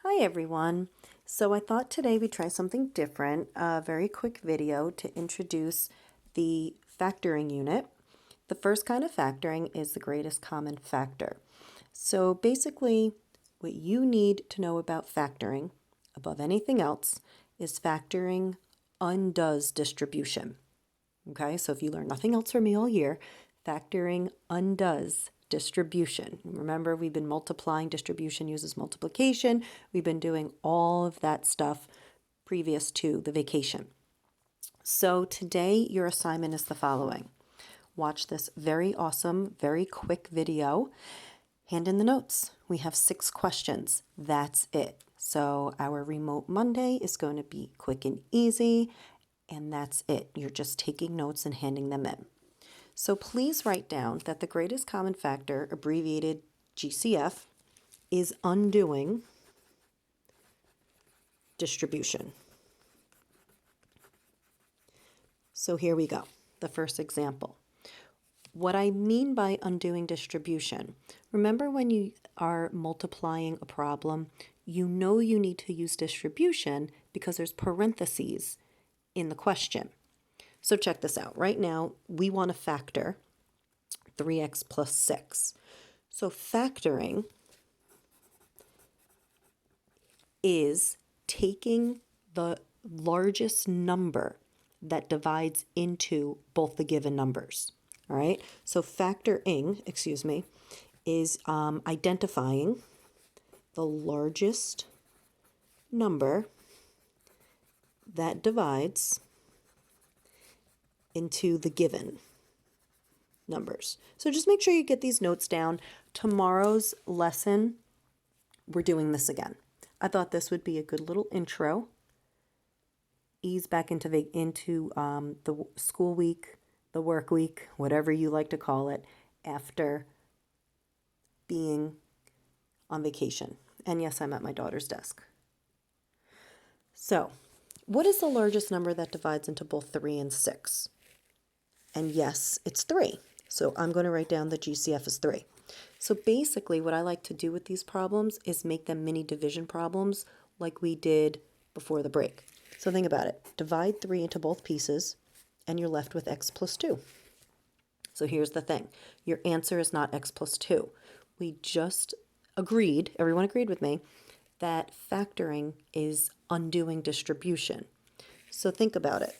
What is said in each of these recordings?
Hi everyone. So I thought today we'd try something different, a very quick video to introduce the factoring unit. The first kind of factoring is the greatest common factor. So basically what you need to know about factoring above anything else is factoring undoes distribution. Okay, so if you learn nothing else from me all year, factoring undoes distribution. Remember, we've been multiplying, distribution uses multiplication. We've been doing all of that stuff previous to the vacation. So today your assignment is the following. Watch this very awesome, very quick video. Hand in the notes. We have 6 questions. That's it. So our remote Monday is going to be quick and easy, and that's it. You're just taking notes and handing them in. So please write down that the greatest common factor, abbreviated GCF, is undoing distribution. So here we go. The first example. What I mean by undoing distribution, remember when you are multiplying a problem, you know you need to use distribution because there's parentheses in the question. So check this out. Right now, we want to factor 3x plus 6. So factoring is taking the largest number that divides into both the given numbers. All right, so factoring, is identifying the largest number that divides into the given numbers. So just make sure you get these notes down. Tomorrow's lesson, we're doing this again. I thought this would be a good little intro. Ease back into the school week, the work week, whatever you like to call it, after being on vacation. And yes, I'm at my daughter's desk. So, what is the largest number that divides into both 3 and 6? And yes, it's 3. So I'm going to write down the GCF as 3. So basically what I like to do with these problems is make them mini division problems like we did before the break. So think about it. Divide 3 into both pieces and you're left with x plus 2. So here's the thing. Your answer is not x plus 2. We just agreed, everyone agreed with me, that factoring is undoing distribution. So think about it.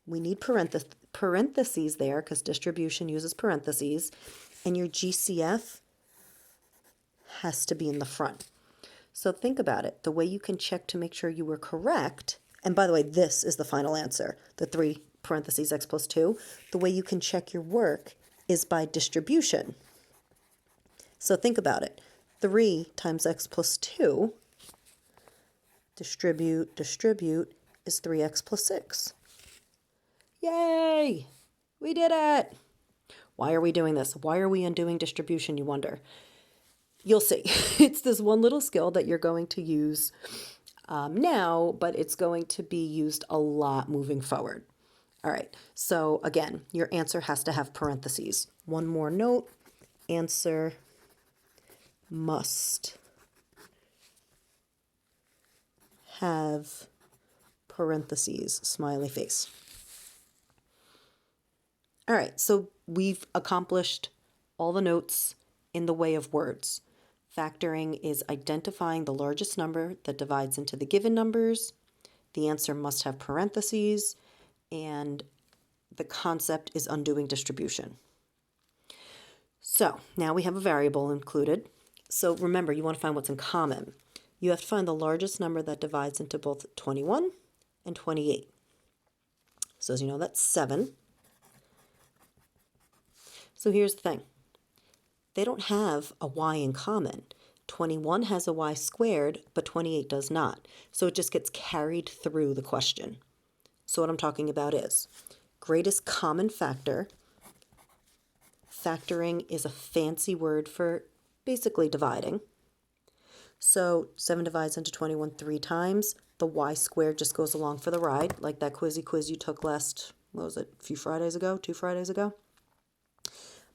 We need parentheses there because distribution uses parentheses, and your GCF has to be in the front. So think about it. The way you can check to make sure you were correct, and by the way, this is the final answer, the 3 parentheses x plus 2. The way you can check your work is by distribution. So think about it. 3 times x plus 2, distribute, is 3x plus 6. Yay! We did it! Why are we doing this? Why are we undoing distribution, you wonder? You'll see. It's this one little skill that you're going to use now, but it's going to be used a lot moving forward. All right, so again, your answer has to have parentheses. One more note, answer must have parentheses, smiley face. All right, so we've accomplished all the notes in the way of words. Factoring is identifying the largest number that divides into the given numbers. The answer must have parentheses, and the concept is undoing distribution. So now we have a variable included. So remember, you want to find what's in common. You have to find the largest number that divides into both 21 and 28. So as you know, that's 7. So here's the thing. They don't have a y in common. 21 has a y squared, but 28 does not. So it just gets carried through the question. So what I'm talking about is greatest common factor. Factoring is a fancy word for basically dividing. So 7 divides into 21 3 times. The y squared just goes along for the ride, like that quiz you took last, what was it, 2 Fridays ago?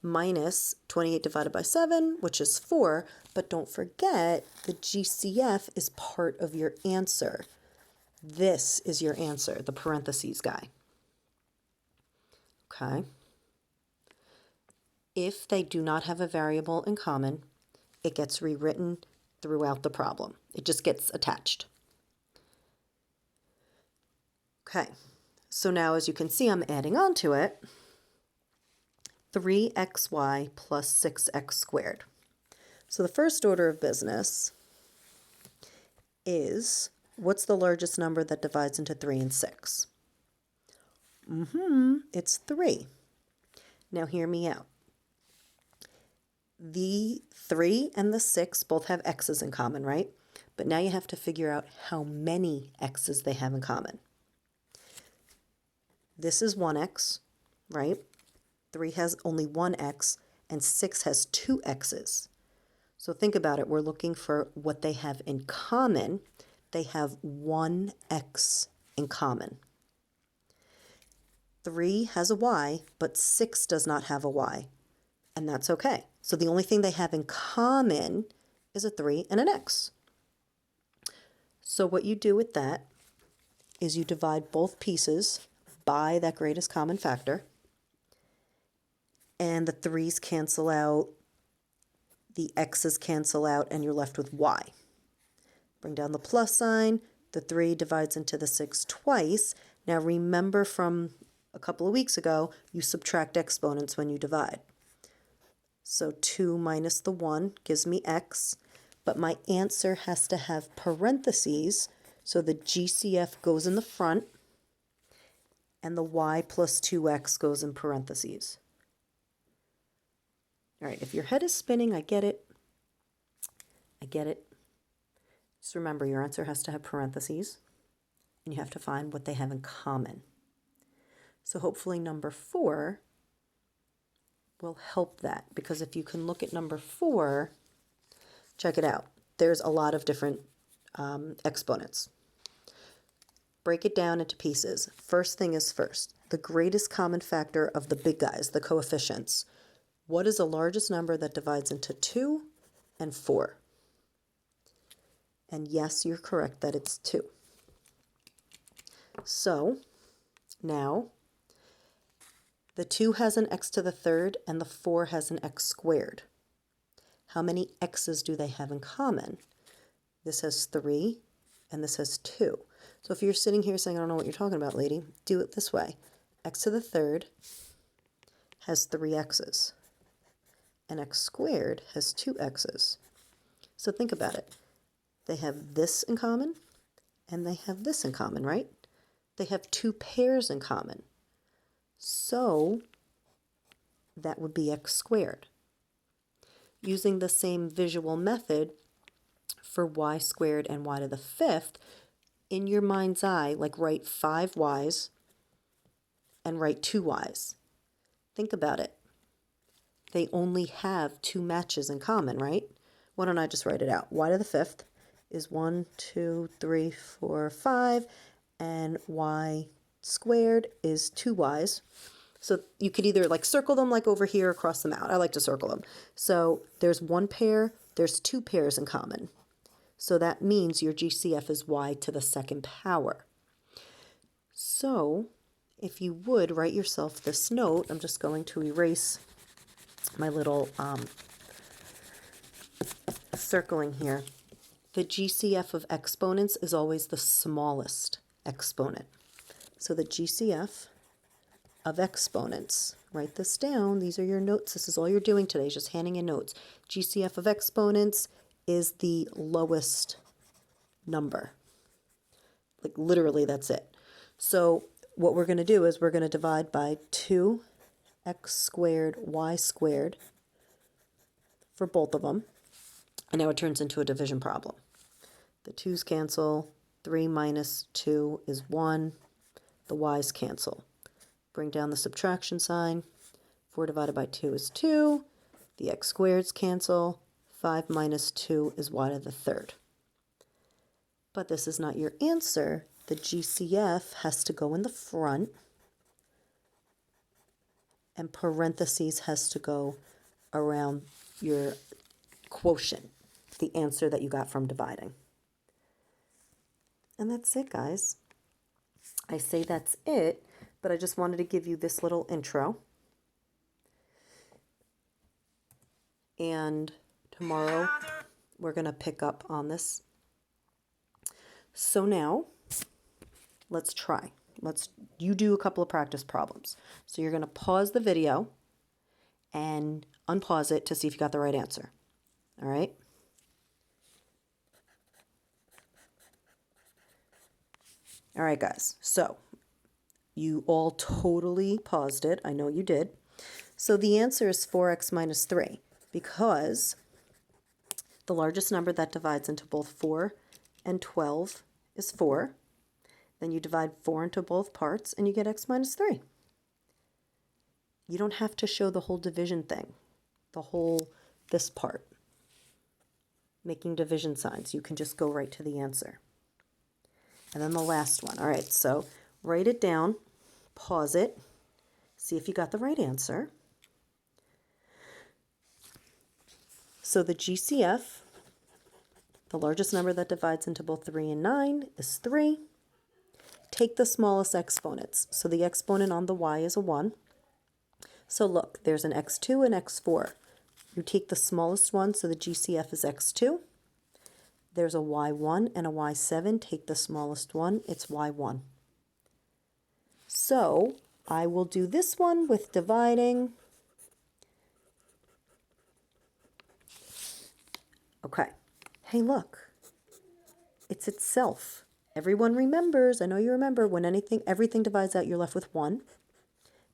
minus 28 divided by 7, which is 4. But don't forget, the GCF is part of your answer. This is your answer, the parentheses guy. Okay. If they do not have a variable in common, it gets rewritten throughout the problem. It just gets attached. Okay, so now as you can see, I'm adding on to it 3xy plus 6x squared. So the first order of business is, what's the largest number that divides into 3 and 6? It's 3. Now hear me out. The 3 and the 6 both have x's in common, right? But now you have to figure out how many x's they have in common. This is 1x, right? 3 has only 1x, and 6 has 2 x's. So think about it. We're looking for what they have in common. They have 1x in common. 3 has a y, but 6 does not have a y, and that's okay. So the only thing they have in common is a 3 and an x. So what you do with that is you divide both pieces by that greatest common factor, and the 3's cancel out, the x's cancel out, and you're left with y. Bring down the plus sign. The 3 divides into the 6 twice. Now remember from a couple of weeks ago, you subtract exponents when you divide. So 2 minus the 1 gives me x, but my answer has to have parentheses, so the GCF goes in the front, and the y plus 2x goes in parentheses. All right, if your head is spinning, I get it. I get it. Just remember, your answer has to have parentheses, and you have to find what they have in common. So hopefully number 4 will help that, because if you can look at number 4, check it out. There's a lot of different exponents. Break it down into pieces. First thing is first, the greatest common factor of the big guys, the coefficients. What is the largest number that divides into 2 and 4? And yes, you're correct that it's 2. So now the 2 has an x to the third and the 4 has an x squared. How many x's do they have in common? This has 3 and this has 2. So if you're sitting here saying, I don't know what you're talking about, lady, do it this way. X to the third has 3 x's, and x squared has 2 x's. So think about it. They have this in common, and they have this in common, right? They have 2 pairs in common. So that would be x squared. Using the same visual method for y squared and y to the 5th, in your mind's eye, like write 5 y's and write 2 y's. Think about it. They only have 2 matches in common, right? Why don't I just write it out? Y to the 5th is 1, 2, 3, 4, 5, and y squared is 2 y's. So you could either like circle them like over here or cross them out. I like to circle them. So there's 1 pair, there's 2 pairs in common. So that means your GCF is y to the 2nd power. So if you would write yourself this note, I'm just going to erase my little circling here. The GCF of exponents is always the smallest exponent. So the GCF of exponents, write this down. These are your notes. This is all you're doing today, just handing in notes. GCF of exponents is the lowest number. Like literally, that's it. So what we're going to do is we're going to divide by 2x squared y squared for both of them. And now it turns into a division problem. The 2's cancel. 3 minus 2 is 1. The y's cancel. Bring down the subtraction sign. 4 divided by 2 is 2. The x squareds cancel. 5 minus 2 is y to the 3rd. But this is not your answer. The GCF has to go in the front. and parentheses has to go around your quotient, the answer that you got from dividing. And that's it, guys. I say that's it, but I just wanted to give you this little intro. And tomorrow we're going to pick up on this. So now let's try. You do a couple of practice problems. So you're going to pause the video and unpause it to see if you got the right answer. All right? All right, guys. So you all totally paused it. I know you did. So the answer is 4x minus 3 because the largest number that divides into both 4 and 12 is 4. Then you divide 4 into both parts and you get x minus 3. You don't have to show the whole division thing, this part, making division signs. You can just go right to the answer. And then the last one. All right, so write it down, pause it, see if you got the right answer. So the GCF, the largest number that divides into both 3 and 9 is 3. Take the smallest exponents. So the exponent on the y is a 1. So look, there's an x2 and x4. You take the smallest one, so the GCF is x2. There's a y1 and a y7. Take the smallest one, it's y1. So I will do this one with dividing. Okay. Hey, look. It's itself. Everyone remembers, I know you remember, when everything divides out, you're left with 1.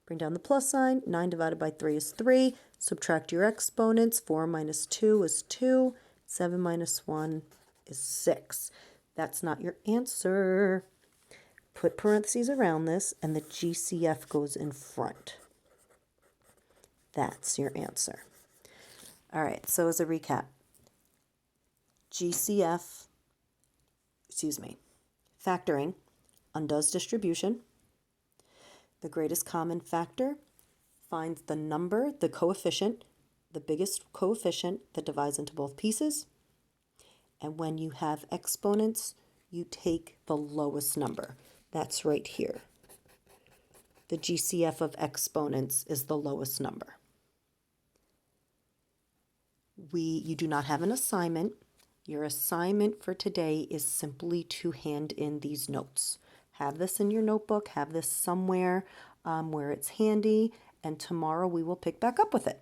Bring down the plus sign. 9 divided by 3 is 3. Subtract your exponents. 4 minus 2 is 2. 7 minus 1 is 6. That's not your answer. Put parentheses around this, and the GCF goes in front. That's your answer. All right, so as a recap, factoring undoes distribution. The greatest common factor finds the number, the coefficient, the biggest coefficient that divides into both pieces. And when you have exponents, you take the lowest number. That's right here. The GCF of exponents is the lowest number. You do not have an assignment. Your assignment for today is simply to hand in these notes. Have this in your notebook, have this somewhere where it's handy, and tomorrow we will pick back up with it.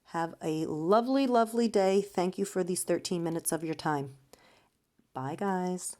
Have a lovely, lovely day. Thank you for these 13 minutes of your time. Bye, guys.